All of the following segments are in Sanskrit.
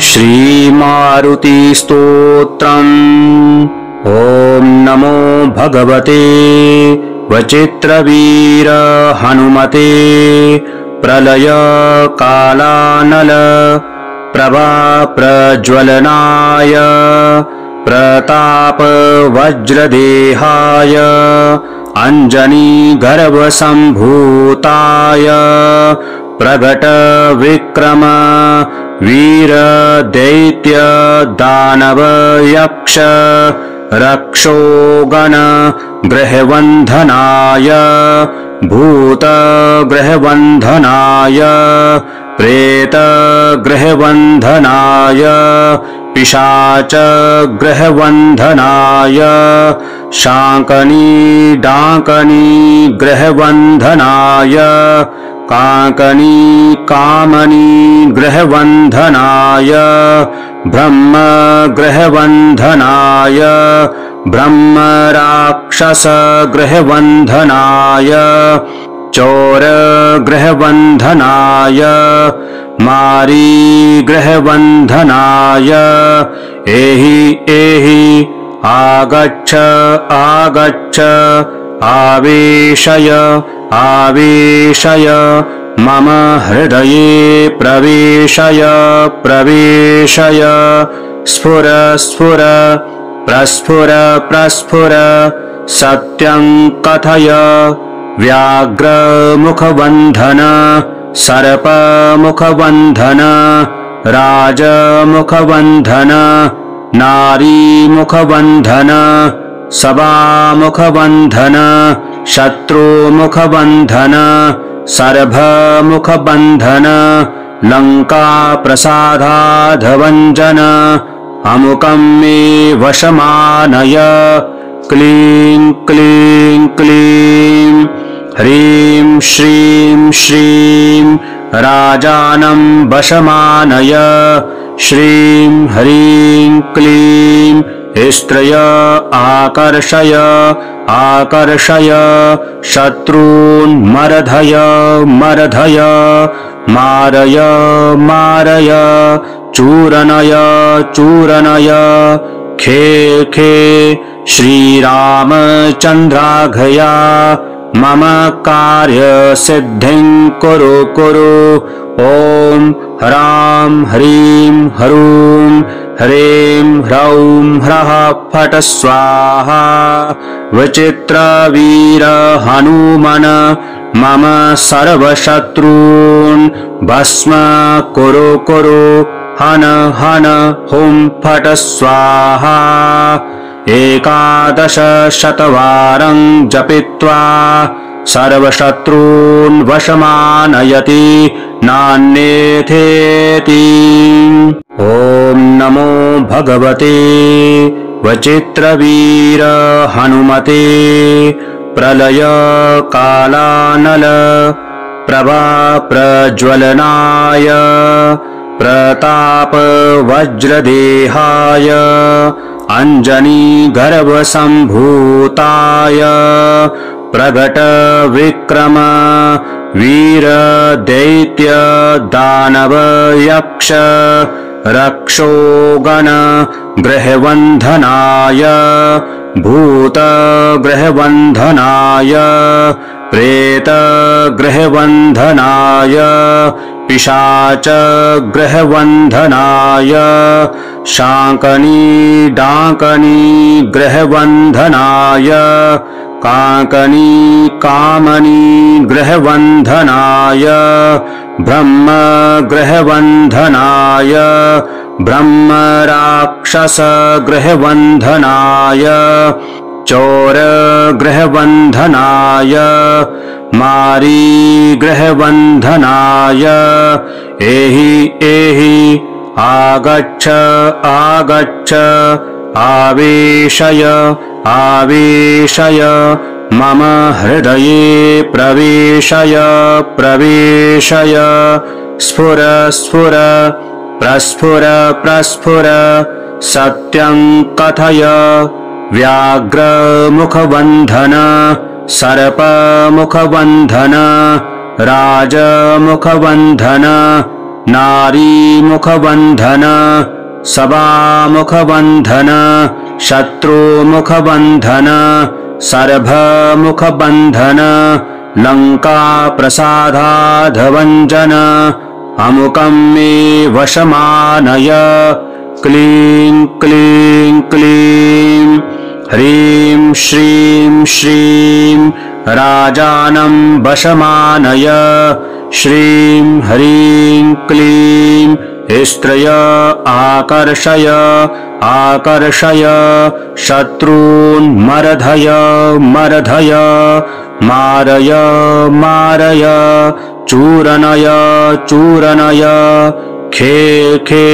श्रीमारुति स्तोत्रम्। ॐ नमो भगवते वचित्रवीर हनुमते प्रलय कालानल प्रभा प्रज्वलनाय प्रताप वज्रदेहाय अंजनी गर्भसंभूताय प्रगट विक्रम वीर दैत्य दानव यक्ष रक्षोगण ग्रहवन्धनाय भूत ग्रहवन्धनाय प्रेत ग्रहवन्धनाय पिशाच ग्रहवन्धनाय शांकनी डांकनी ग्रहवन्धनाय कांकनी कामनी ग्रहवन्धनाय ब्रह्म ग्रहवन्धनाय ब्रह्म राक्षस ग्रहवन्धनाय चोर ग्रहवन्धनाय मारी ग्रहवन्धनाय एहि एहि आगच्छ आगच्छ आवेशय आवेशय मम हृदये प्रवेशय प्रवेशय स्फुर स्फुर प्रस्फुर प्रस्फुर सत्यं कथय व्याघ्र मुखबन्धन सर्प मुखबन्धन राज मुखबन्धन नारी मुखबन्धन सभा मुखबन्धन शत्रु मुखबन्धन सर्भ मुखबन्धन लंका प्रसादाधवञ्जन अमुकं मे वशमानय क्लीं क्लीं क्लीं ह्रीं श्रीं श्रीं राजानं वशमानय श्रीं ह्रीं क्लीं स्त्रय आकर्षय आकर्षय शत्रून् मर्धय मर्धय मारय मारय चूरनय चूरनय खे खे श्रीरामचन्द्राघया मम कार्यसिद्धिं कुरु कुरु ॐ ह्रां ह्रीं ह्रूं ह्रीं ह्रौं ह्रः फट् स्वाहा विचित्रवीर हनुमन मम सर्वशत्रून् भस्म कुरु कुरु हन हन हुं फट् स्वाहा 11 शतवारं जपित्वा सर्वशत्रून् वशमानयति नान्येथेति। ॐ नमो भगवते वचित्रवीर हनुमते प्रलय कालानल प्रभा प्रज्वलनाय प्रताप वज्रदेहाय अंजनी गर्भसंभूताय प्रगट विक्रम वीर दैत्य दानव यक्ष रक्षोगण ग्रहवन्धनाय भूत ग्रहवन्धनाय प्रेत ग्रहवन्धनाय पिशाच ग्रहवन्धनाय शांकनी डांकनी ग्रहवन्धनाय कांकनी कामनी ग्रहवन्धनाय ब्रह्म ग्रहवन्धनाय ब्रह्म राक्षस ग्रहवन्धनाय चोर ग्रहवन्धनाय मारी ग्रहवन्धनाय एहि एहि आगच्छ आगच्छ आवेशय आवेशय मम हृदये प्रवेशय प्रवेशय स्फुर स्फुर प्रस्फुर प्रस्फुर सत्यं कथय व्याघ्र मुखबन्धन सर्पमुखबन्धन राजमुखबन्धन नारीमुखबन्धन सभामुखबन्धन शत्रुमुखबन्धन सर्भमुखबन्धन लङ्काप्रसादाधवञ्जन अमुकं मे वशमानय क्लीं क्लीं क्लीं ह्रीं श्रीं श्रीं राजानं वशमानय श्रीं ह्रीं क्लीं स्त्रय आकर्षय आकर्षय शत्रून् मर्धय मर्धय मारय मारय चूरनय चूरनय खे खे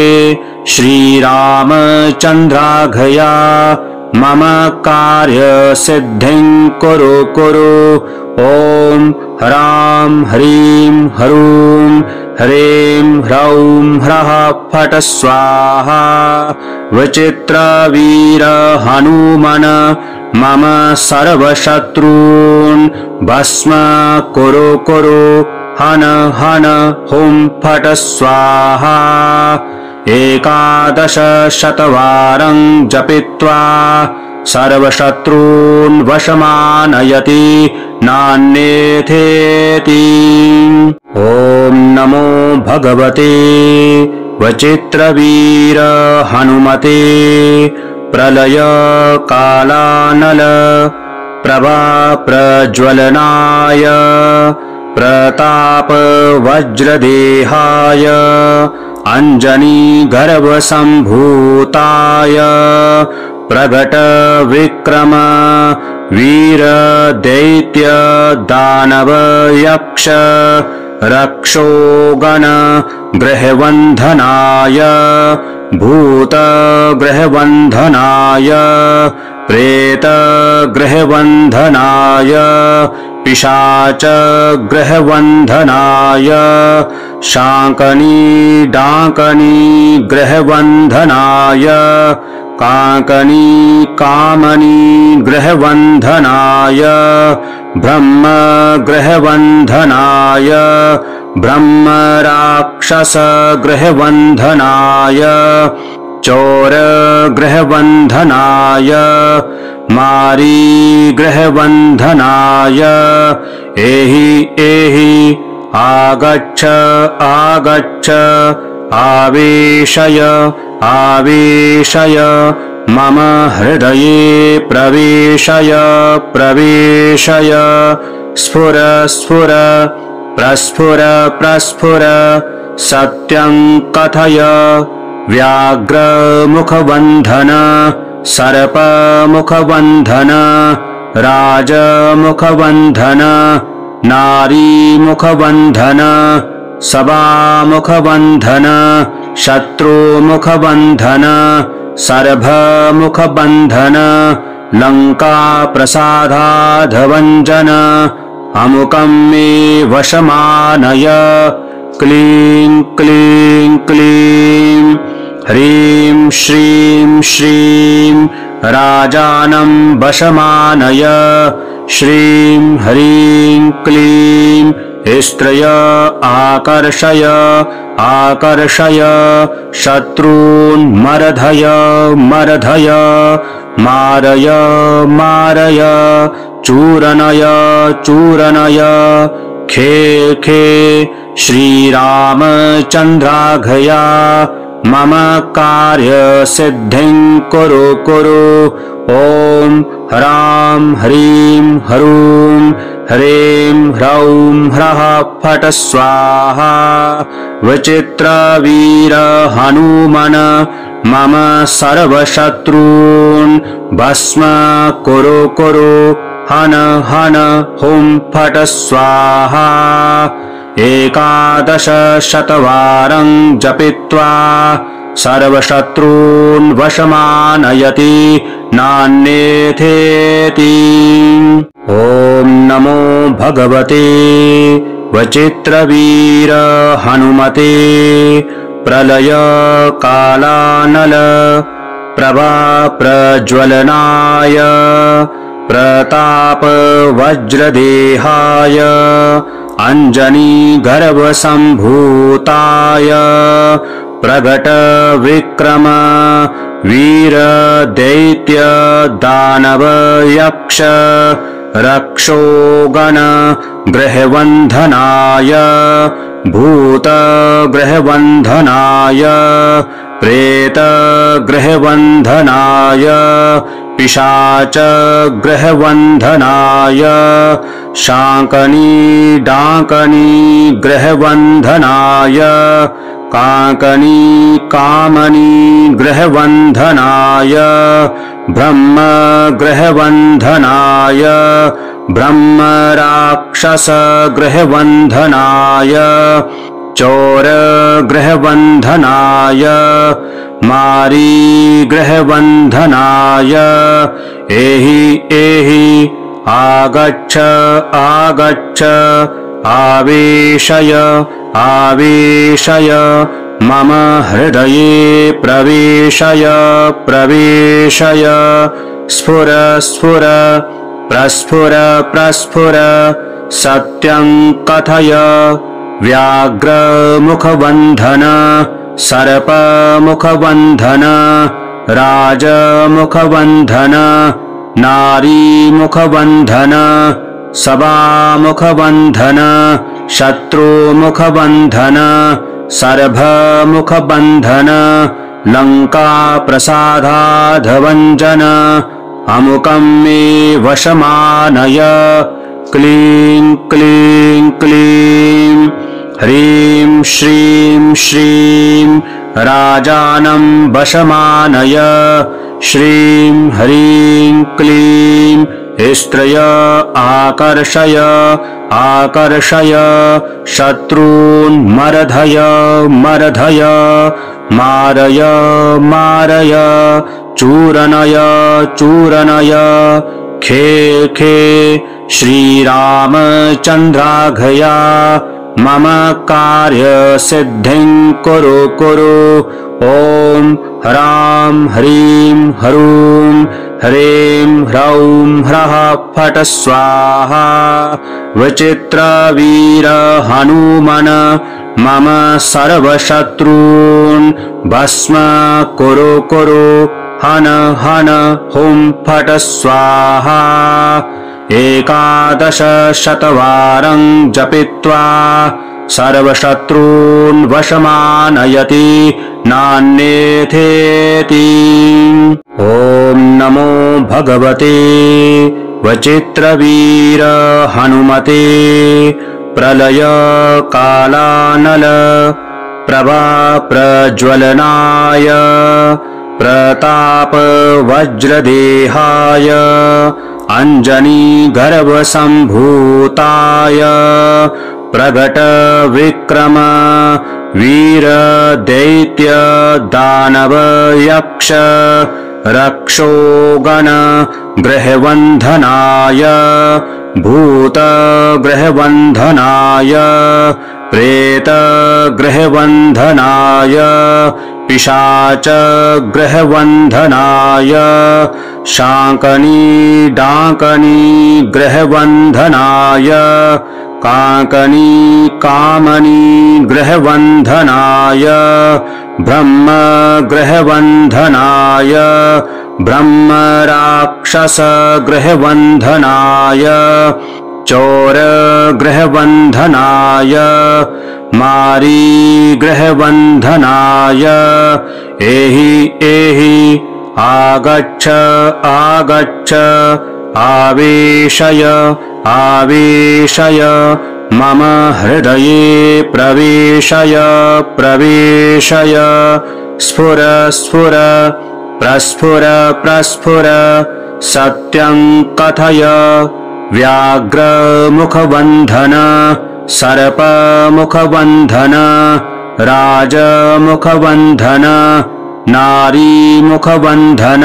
श्रीरामचन्द्राघया मम कार्यसिद्धिं कुरु कुरु ॐ ह्रां ह्रीं ह्रूं ह्रीं ह्रौं ह्रः फट् स्वाहा विचित्रवीर हनुमन् मम सर्वशत्रून् भस्म कुरु कुरु हन हन हुं फट् स्वाहा 11 शतवारं जपित्वा सर्वशत्रून् वशमानयति नान्येथेति। ॐ नमो भगवते वचित्रवीर हनुमते प्रलय कालानल प्रभा प्रज्वलनाय प्रताप वज्रदेहाय अंजनी गर्भसंभूताय प्रगट विक्रम वीर दैत्य दानव यक्ष रक्षोगण गृहबन्धनाय भूत गृहबन्धनाय प्रेत गृहबन्धनाय पिशाच गृहबन्धनाय शाकनी डाकनी गृहबन्धनाय काकनी कामनी गृहबन्धनाय ब्रह्म गृहबन्धनाय ब्रह्म राक्षस गृहबन्धनाय चोर गृहबन्धनाय मारी गृहबन्धनाय एहि एहि आगच्छ आगच्छ आवेशय आवेशय मम हृदये प्रवेशय प्रवेशय स्फुर स्फुर प्रस्फुर प्रस्फुर सत्यं कथय व्याघ्रमुखबन्धन सर्पमुखबन्धन राजमुखबन्धन नारीमुखबन्धन सभामुखबन्धन शत्रुमुखबन्धन सर्भमुखबन्धन लङ्काप्रसादाधवञ्जन अमुकं मे वशमानय क्लीं क्लीं क्लीं ह्रीं श्रीं श्रीं राजानं वशमानय श्रीं ह्रीं क्लीं स्त्रय आकर्षय आकर्षय शत्रून् मर्धय मर्धय मारय मारय चूरनय चूरनय खे खे श्रीरामचन्द्राघया मम कार्यसिद्धिं कुरु कुरु ॐ ह्रां ह्रीं ह्रूं ह्रीं ह्रौं ह्रः फट् स्वाहा विचित्रवीर हनुमन् मम सर्वशत्रून् भस्म कुरु कुरु हन हन हुं फट् स्वाहा 11 शतवारं जपित्वा सर्वशत्रून् वशमानयति नान्येथेति। ॐ नमो भगवते वचित्रवीर हनुमते प्रलय कालानल प्रभा प्रज्वलनाय प्रताप वज्रदेहाय अंजनीगर्भसम्भूताय प्रगट विक्रम वीर दैत्य दानव यक्ष रक्षोगण गृहबन्धनाय भूत गृहबन्धनाय प्रेत गृहबन्धनाय पिशाच गृहबन्धनाय शाकनी डाकनी गृहबन्धनाय काकनी कामनी गृहबन्धनाय ब्रह्म गृहबन्धनाय ब्रह्म राक्षस गृहबन्धनाय चोर गृहबन्धनाय मारी गृहबन्धनाय एहि एहि आगच्छ आगच्छ आवेशय आवेशय मम हृदये प्रवेशय प्रवेशय स्फुर स्फुर प्रस्फुर प्रस्फुर सत्यं कथय व्याघ्रमुखबन्धन सर्पमुखबन्धन राजमुखबन्धन नारीमुखबन्धन सभामुखबन्धन शत्रुमुखबन्धन सर्भमुखबन्धन लङ्काप्रसादाधवञ्जन अमुकं मे वशमानय क्लीं क्लीं क्लीं ह्रीं श्रीं श्रीं राजानं वशमानय श्रीं ह्रीं क्लीं स्त्रय आकर्षय आकर्षय शत्रून् मर्धय मर्धय मारय मारय चूरनय चूरनय खे खे श्रीरामचन्द्राघया मम कार्यसिद्धिं कुरु कुरु ॐ ह्रां ह्रीं ह्रूं ह्रीं ह्रौं ह्रः फट् स्वाहा विचित्रवीर हनुमन मम सर्वशत्रून् भस्म कुरु कुरु हन हन हुं फट् स्वाहा 11 शतवारं जपित्वा सर्वशत्रून् वशमानयति नान्येथेति। ॐ नमो भगवते वचित्रवीर हनुमते प्रलय कालानल प्रभा प्रज्वलनाय प्रताप वज्रदेहाय अंजनी गर्भसम्भूताय प्रगट विक्रम वीर दैत्य दानव यक्ष रक्षोगण गृहबन्धनाय भूत गृहबन्धनाय प्रेत गृहबन्धनाय पिशाच गृहबन्धनाय शाकनी डाकनी गृहबन्धनाय काकनी कामनी गृहबन्धनाय ब्रह्म गृहबन्धनाय ब्रह्म राक्षस गृहबन्धनाय चोर गृहबन्धनाय मारी गृहबन्धनाय एहि एहि आगच्छ आगच्छ आवेशय आवेशय मम हृदये प्रवेशय प्रवेशय स्फुर स्फुर प्रस्फुर प्रस्फुर सत्यं कथय व्याघ्रमुखबन्धन सर्पमुखबन्धन राजमुखबन्धन नारीमुखबन्धन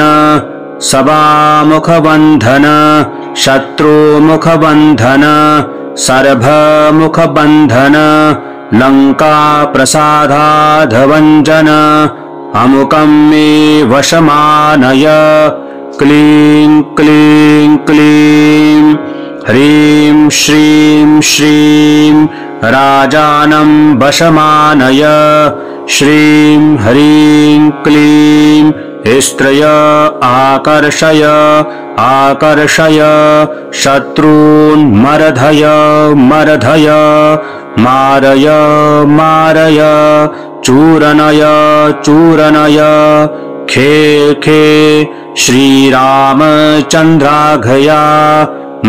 सभामुखबन्धन शत्रुमुखबन्धन सर्भमुखबन्धन लङ्काप्रसादाधवञ्जन अमुकं मे वशमानय क्लीं क्लीं क्लीं ह्रीं श्रीं श्रीं राजानं वशमानय श्रीं ह्रीं क्लीं स्त्रय आकर्षय आकर्षय शत्रून् मर्धय मर्धय मारय मारय चूरनय चूरनय खे खे श्रीरामचन्द्राघया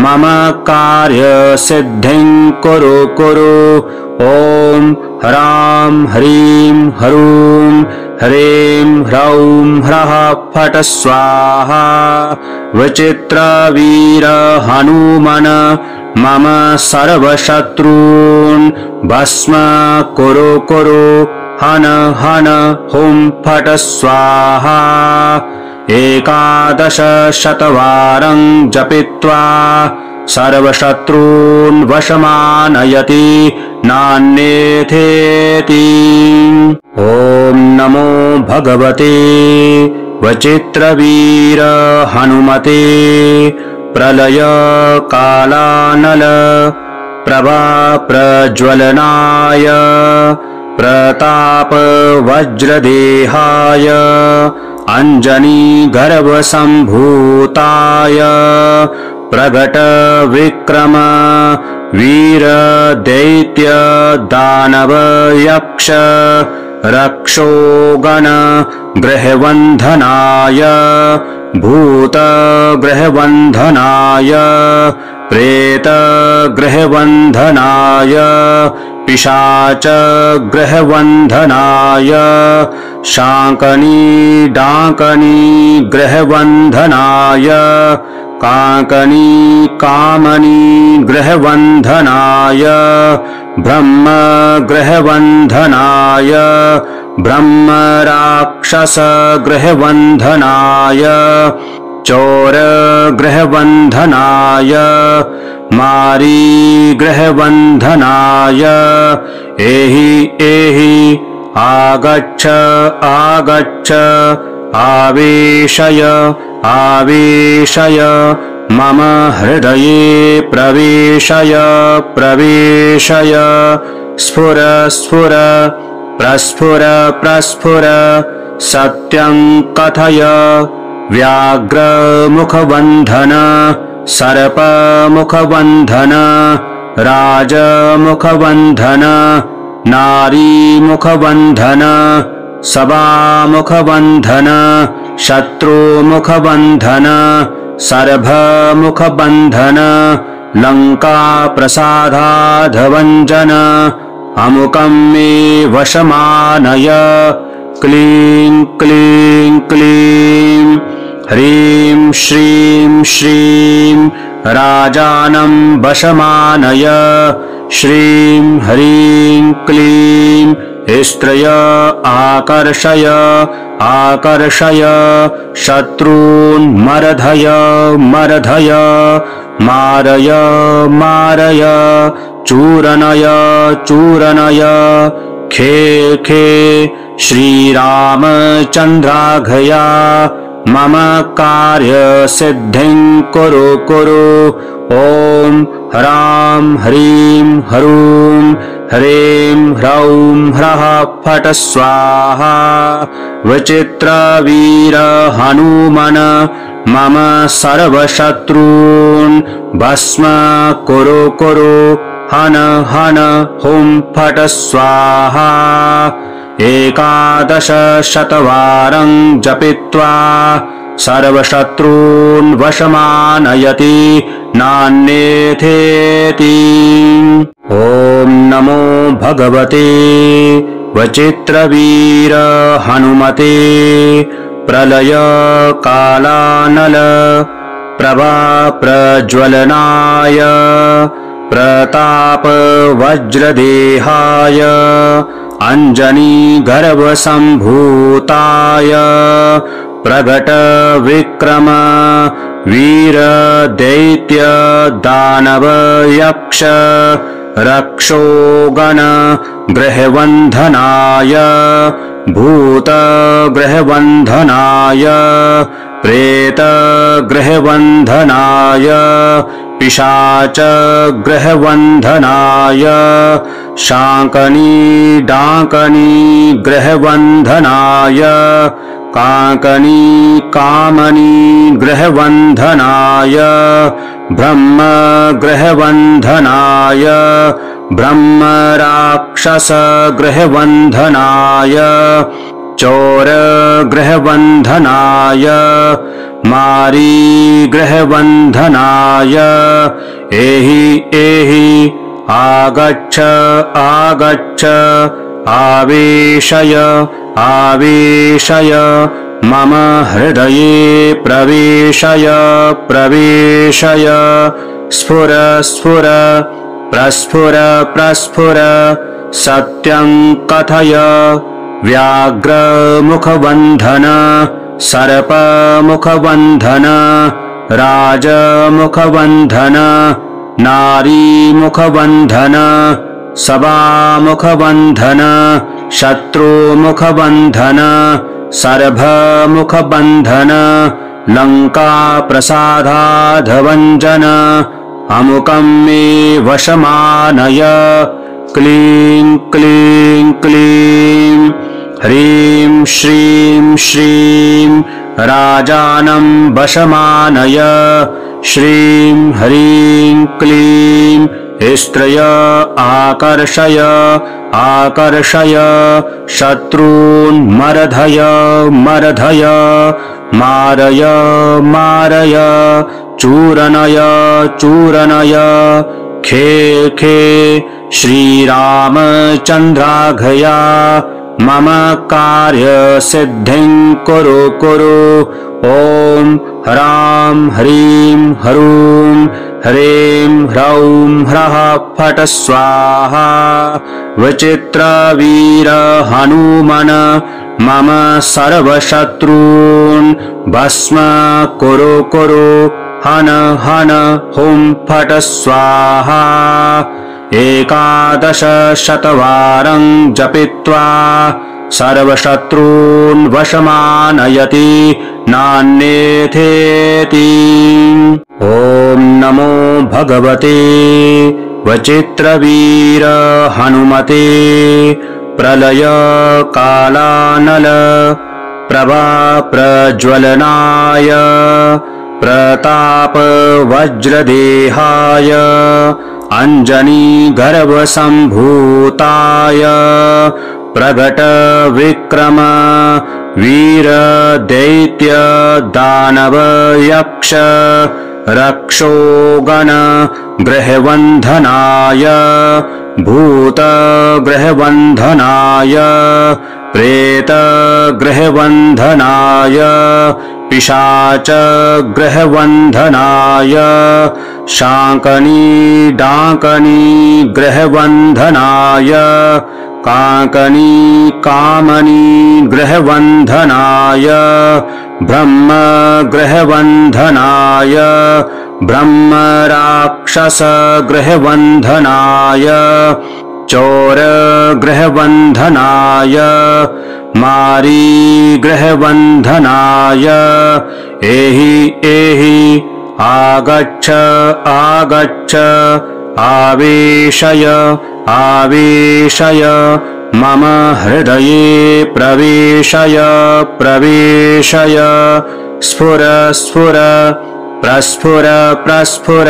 मम कार्यसिद्धिं कुरु कुरु ॐ ह्रां ह्रीं ह्रूं ह्रीं ह्रौं ह्रः फट् स्वाहा विचित्रवीर हनुमन् मम सर्वशत्रून् भस्म कुरु कुरु हन हन हुं फट् स्वाहा 11 शतवारं जपित्वा सर्वशत्रून् वशमानयति नान्येथेति। ॐ नमो भगवते वचित्रवीर हनुमते प्रलय कालानल प्रभा प्रज्वलनाय प्रताप वज्रदेहाय अंजनी गर्भसंभूताय प्रगट विक्रम वीर दैत्य दानव यक्ष रक्षोगण गृहबन्धनाय भूत गृहबन्धनाय प्रेत गृहबन्धनाय पिशाच गृहबन्धनाय शाकनी डाकनी गृहबन्धनाय काकनी कामनी गृहबन्धनाय ब्रह्म गृहबन्धनाय ब्रह्म राक्षस गृहबन्धनाय चोर गृहबन्धनाय मारी गृहबन्धनाय एहि एहि आगच्छ आगच्छ आवेशय आवेशय मम हृदये प्रवेशय प्रवेशय स्फुर स्फुर प्रस्फुर प्रस्फुर सत्यं कथय व्याघ्रमुखबन्धन सर्पमुखबन्धन राजमुखबन्धन नारीमुखबन्धन सभामुखबन्धन शत्रुमुखबन्धन सर्वमुखबन्धन लङ्काप्रसादाधवञ्जन अमुकं मे वशमानय क्लीं क्लीं क्लीं ह्रीं श्रीं श्रीं राजानं वशमानय श्रीं ह्रीं क्लीं स्त्रय आकर्षय आकर्षय शत्रून् मर्धय मर्धय मारय मारय चूरनय चूरनय खे खे श्रीरामचन्द्राघया मम कार्यसिद्धिं कुरु कुरु ॐ ह्रां ह्रीं ह्रूं ह्रीं ह्रौं ह्रः फट् स्वाहा विचित्रवीर हनुमन् मम सर्वशत्रून् भस्म कुरु कुरु हन हन हुं फट् स्वाहा 11 शतवारं जपित्वा सर्वशत्रून् वशमानयति नान्येथेति। ॐ नमो भगवते वचित्रवीर हनुमते प्रलय कालानल प्रभा प्रज्वलनाय प्रताप वज्रदेहाय अंजनी गर्भसंभूताय प्रगट विक्रम वीर दैत्य दानव यक्ष रक्षोगण गृहबन्धनाय भूत गृहबन्धनाय प्रेतगृहबन्धनाय पिशाचगृहबन्धनाय शाङ्कनीडाङ्कनीगृहबन्धनाय काङ्कनीकामनीगृहबन्धनाय ब्रह्मगृहबन्धनाय ब्रह्मराक्षसगृहबन्धनाय चोरगृहबन्धनाय मारीगृहबन्धनाय एहि एहि आगच्छ आगच्छ आवेशय आवेशय मम हृदये प्रवेशय प्रवेशय स्फुर स्फुर प्रस्फुर प्रस्फुर सत्यं कथय व्याघ्रमुखबन्धन सर्पमुखबन्धन राजमुखबन्धन नारीमुखबन्धन सभामुखबन्धन शत्रुमुखबन्धन सर्भमुखबन्धन लङ्काप्रसादाधवञ्जन अमुकं मे वशमानय क्लीं क्लीं क्लीं ह्रीं श्रीं श्रीं राजानं वशमानय श्रीं ह्रीं क्लीं स्त्रय आकर्षय आकर्षय शत्रून् मर्धय मर्धय मारय मारय चूरनय चूरनय खे खे श्रीरामचन्द्राघया मम कार्यसिद्धिं कुरु कुरु ॐ ह्रां ह्रीं ह्रूं ह्रीं ह्रौं ह्रः फट् स्वाहा विचित्रवीर हनुमन् मम सर्वशत्रून् भस्म कुरु कुरु हन हन हुं फट् स्वाहा 11 शतवारं जपित्वा सर्वशत्रून् वशमानयति नान्येथेति। ॐ नमो भगवते वचित्रवीर हनुमते प्रलय कालानल प्रभा प्रज्वलनाय प्रताप वज्रदेहाय अंजनी गर्भसंभूताय प्रगट विक्रम वीर दैत्य दानव यक्ष रक्षोगण गृहबन्धनाय भूत गृहबन्धनाय प्रेत गृहबन्धनाय पिशाच गृहबन्धनाय शाङ्कनी डाङ्कनी गृहबन्धनाय काङ्कनी कामनी गृहबन्धनाय ब्रह्म गृहबन्धनाय ब्रह्मराक्षस गृहबन्धनाय चोर गृहबन्धनाय मारी गृहबन्धनाय एहि एहि आगच्छ आगच्छ आवेशय आवेशय मम हृदये प्रवेशय प्रवेशय स्फुर स्फुर प्रस्फुर प्रस्फुर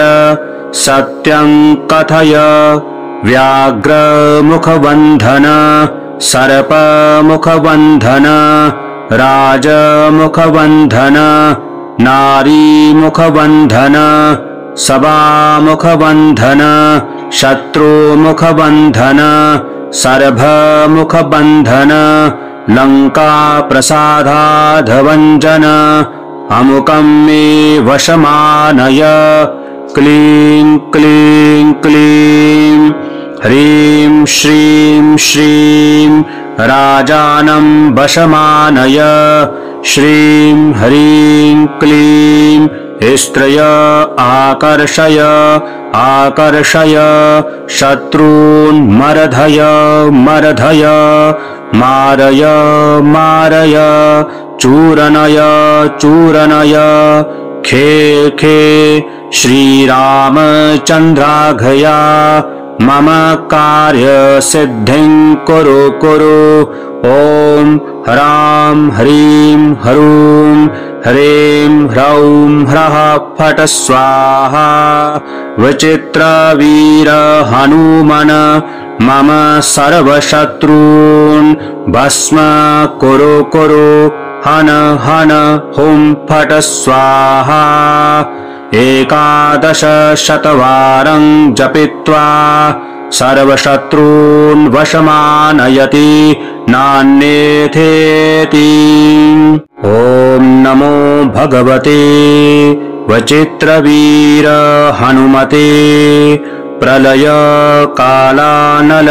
सत्यं कथय व्याघ्रमुखबन्धन सर्पमुखबन्धन राजमुखबन्धन नारीमुखबन्धन सभामुखबन्धन शत्रुमुखबन्धन सर्भमुखबन्धन लङ्काप्रसादाधवञ्जन अमुकं मे वशमानय क्लीं क्लीं क्लीं ह्रीं श्रीं श्रीं राजानं वशमानय श्रीं ह्रीं क्लीं स्त्रय आकर्षय आकर्षय शत्रून् मर्धय मर्धय मारय मारय चूरनय चूरनय खे खे श्रीरामचन्द्राघया मम कार्यसिद्धिं कुरु कुरु ॐ ह्रां ह्रीं ह्रूं ह्रीं ह्रौं ह्रः फट् स्वाहा विचित्रवीर हनुमन् मम सर्वशत्रून् भस्म कुरु कुरु हन हन हुं फट् स्वाहा 11 शतवारं जपित्वा सर्वशत्रून् वशमानयति नान्येथेति। ॐ नमो भगवते वचित्रवीर हनुमते प्रलय कालानल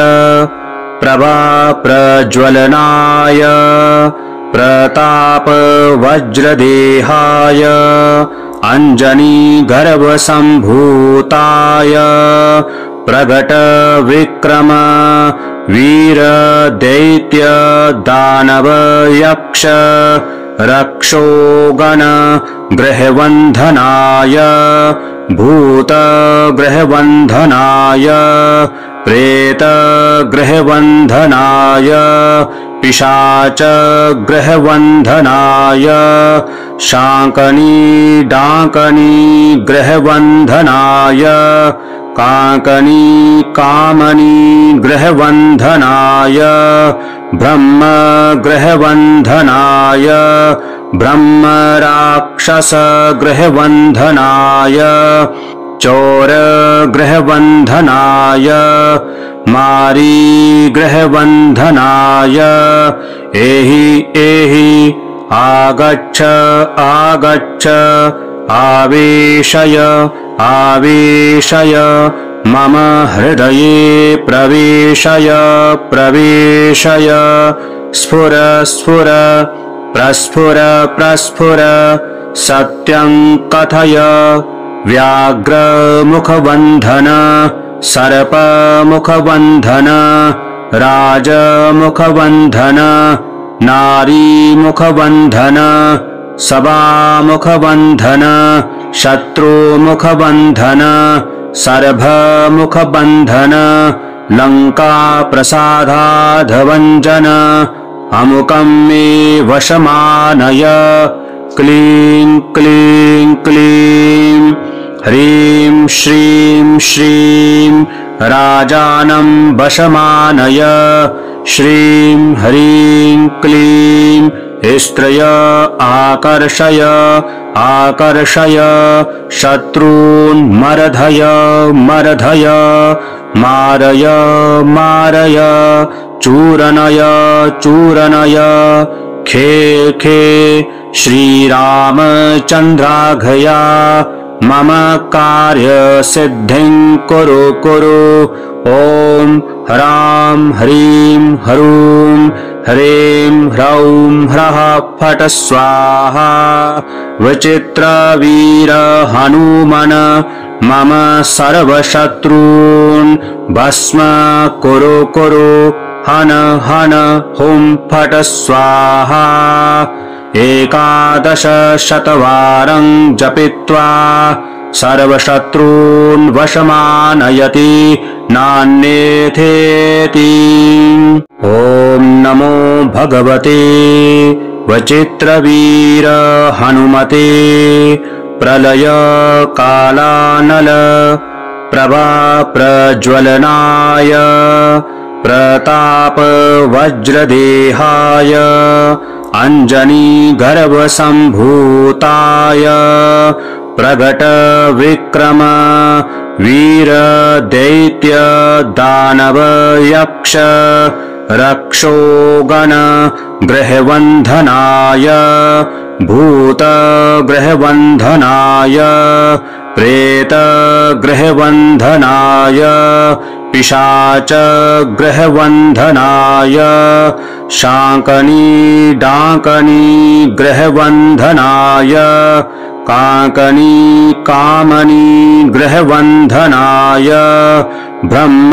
प्रभा प्रज्वलनाय प्रताप वज्रदेहाय अंजनी गर्भसंभूताय प्रगट विक्रम वीर दैत्य दानव यक्ष रक्षोगण गृहबन्धनाय भूत गृहबन्धनाय प्रेत गृहबन्धनाय पिशाच गृहबन्धनाय शाकनी डाकनी गृहबन्धनाय काकनी कामनी गृहबन्धनाय ब्रह्म गृहबन्धनाय ब्रह्म राक्षस गृहबन्धनाय चोर गृहबन्धनाय मारी गृहबन्धनाय एहि एहि आगच्छ आगच्छ आवेशय आवेशय मम हृदये प्रवेशय प्रवेशय स्फुर स्फुर प्रस्फुर प्रस्फुर सत्यं कथय व्याघ्रमुखबन्धन सर्पमुखबन्धन राजमुखबन्धन नारीमुखबन्धन सभामुखबन्धन शत्रुमुखबन्धन सर्वमुखबन्धन लङ्काप्रसादाधवञ्जन अमुकं मे वशमानय क्लीं क्लीं क्लीं ह्रीं श्रीं श्रीं राजानं वशमानय श्रीं ह्रीं क्लीं स्त्रय आकर्षय आकर्षय शत्रून् मर्धय मर्धय मारय मारय चूरनय चूरनय खे खे श्रीरामचन्द्राघया मम कार्यसिद्धिं कुरु कुरु ॐ ह्रां ह्रीं ह्रूं ह्रीं ह्रौं ह्रः फट् स्वाहा विचित्रवीर हनुमन् मम सर्वशत्रून् भस्म कुरु कुरु हन हन हुं फट् स्वाहा 11 शतवारं जपित्वा सर्वशत्रून् वशमानयति नान्येथेति। ॐ नमो भगवते वचित्रवीर हनुमते प्रलय कालानल प्रभा प्रज्वलनाय प्रताप वज्रदेहाय अंजनी गर्भसंभूताय प्रगट विक्रम वीर दैत्य दानव यक्ष रक्षोगण गृहबन्धनाय भूत गृहबन्धनाय प्रेत गृहबन्धनाय पिशाच गृहबन्धनाय शाकनी डाकनी गृहबन्धनाय काकनी कामनी गृहबन्धनाय ब्रह्म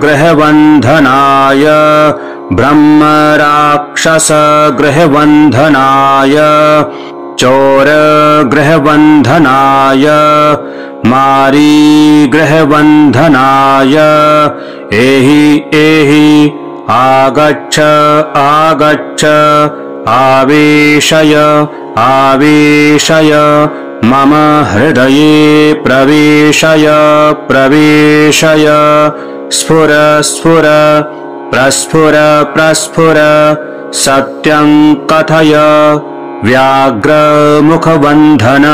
गृहबन्धनाय ब्रह्म राक्षस राक्षसगृहबन्धनाय चोरगृहबन्धनाय मारीगृहबन्धनाय एहि एहि आगच्छ आगच्छ आवेशय आवेशय मम हृदये प्रवेशय प्रवेशय स्फुर स्फुर प्रस्फुर प्रस्फुर सत्यं कथय व्याघ्रमुखबन्धन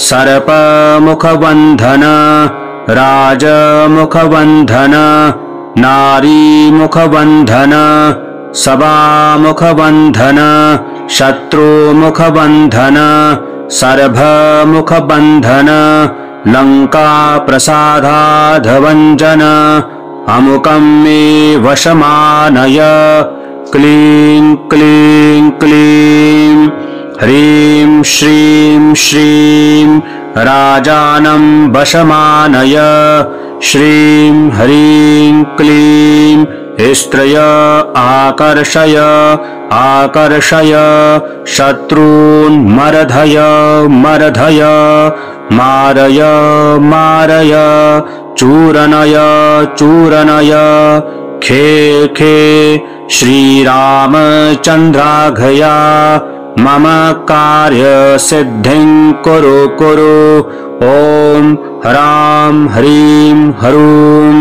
सर्पमुखबन्धन राजमुखबन्धन नारीमुखबन्धन सभामुखबन्धन शत्रुमुखबन्धन सर्वमुखबन्धन लङ्काप्रसादाधवञ्जन अमुकं मे वशमानय क्लीं क्लीं क्लीं ह्रीं श्रीं श्रीं राजानं वशमानय श्रीं ह्रीं क्लीं स्त्रय आकर्षय आकर्षय शत्रून् मर्धय मर्धय मारय मारय चूरनय चूरनय खे खे श्रीरामचन्द्राघया मम कार्यसिद्धिं कुरु कुरु ॐ ह्रां ह्रीं ह्रूं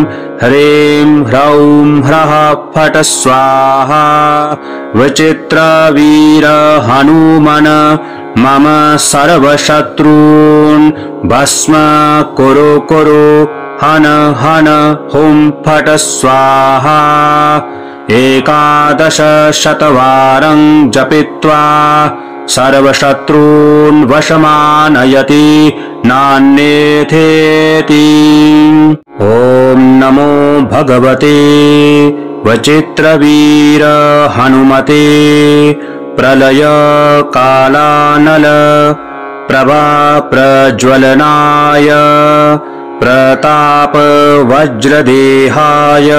ह्रीं ह्रौं ह्रः फट् स्वाहा विचित्रवीर हनुमन मम सर्वशत्रून् भस्म कुरु कुरु हन हन हुं फट् स्वाहा 11 शतवारं जपित्वा सर्वशत्रून् वशमानयति नान्येथेति। ॐ नमो भगवते वचित्रवीर हनुमते प्रलय कालानल प्रभा प्रज्वलनाय प्रताप वज्रदेहाय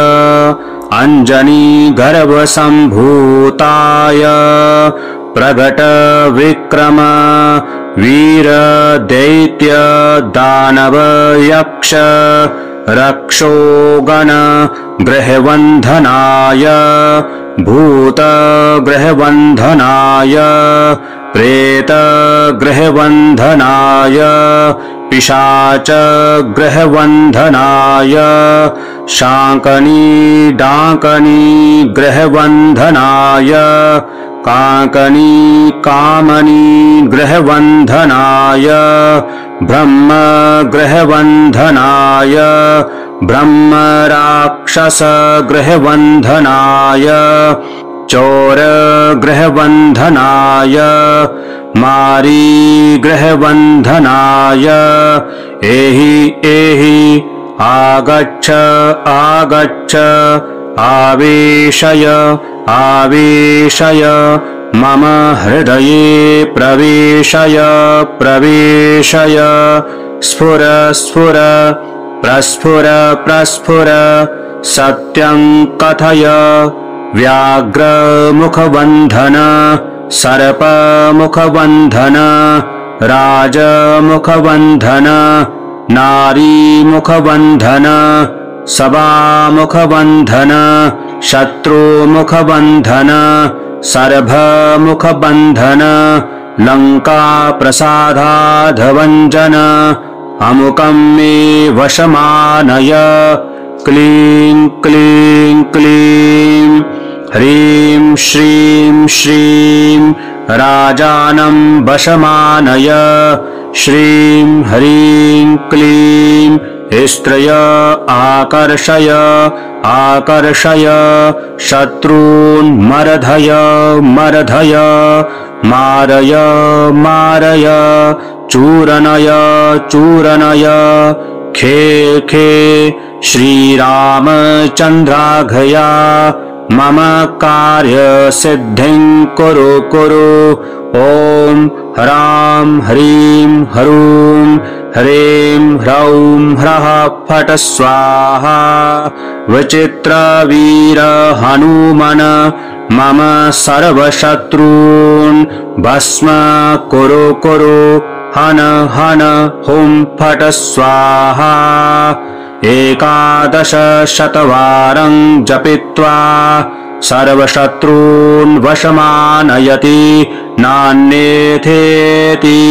अंजनी गर्भसंभूताय प्रगट विक्रम वीर दैत्य दानव यक्ष रक्षोगण गृहबन्धनाय भूत गृहबन्धनाय प्रेत गृहबन्धनाय पिशाच गृहबन्धनाय शांकनी डांकनी गृहबन्धनाय कांकनी कामनी गृहबन्धनाय ब्रह्म गृहबन्धनाय ब्रह्म राक्षस गृहबन्धनाय चोर गृहबन्धनाय मारी गृहबन्धनाय एहि एहि आगच्छ आगच्छ आवेशय आवेशय मम हृदये प्रवेशय प्रवेशय स्फुर स्फुर प्रस्फुर प्रस्फुर सत्यं कथय व्याघ्रमुखबन्धन सर्पमुखबन्धन राजमुखबन्धन नारीमुखबन्धन सभामुखबन्धन शत्रुमुखबन्धन सर्वमुखबन्धन लङ्काप्रसादाधवञ्जन अमुकं मे वशमानय क्लीं क्लीं क्लीं ह्रीं श्रीं श्रीं राजानं वशमानय श्रीं ह्रीं क्लीं स्त्रय आकर्षय आकर्षय शत्रून् मर्धय मर्धय मारय मारय चूरनय चूरनय खे खे श्रीरामचन्द्राघया मम कार्यसिद्धिं कुरु कुरु ॐ ह्रां ह्रीं ह्रूं ह्रीं ह्रौं ह्रः फट् स्वाहा विचित्रवीर हनुमन मम सर्वशत्रून् भस्म कुरु कुरु हन हन हुं फट् स्वाहा 11 जपित्वा सर्वशत्रून् वशमानयति नान्येथेति।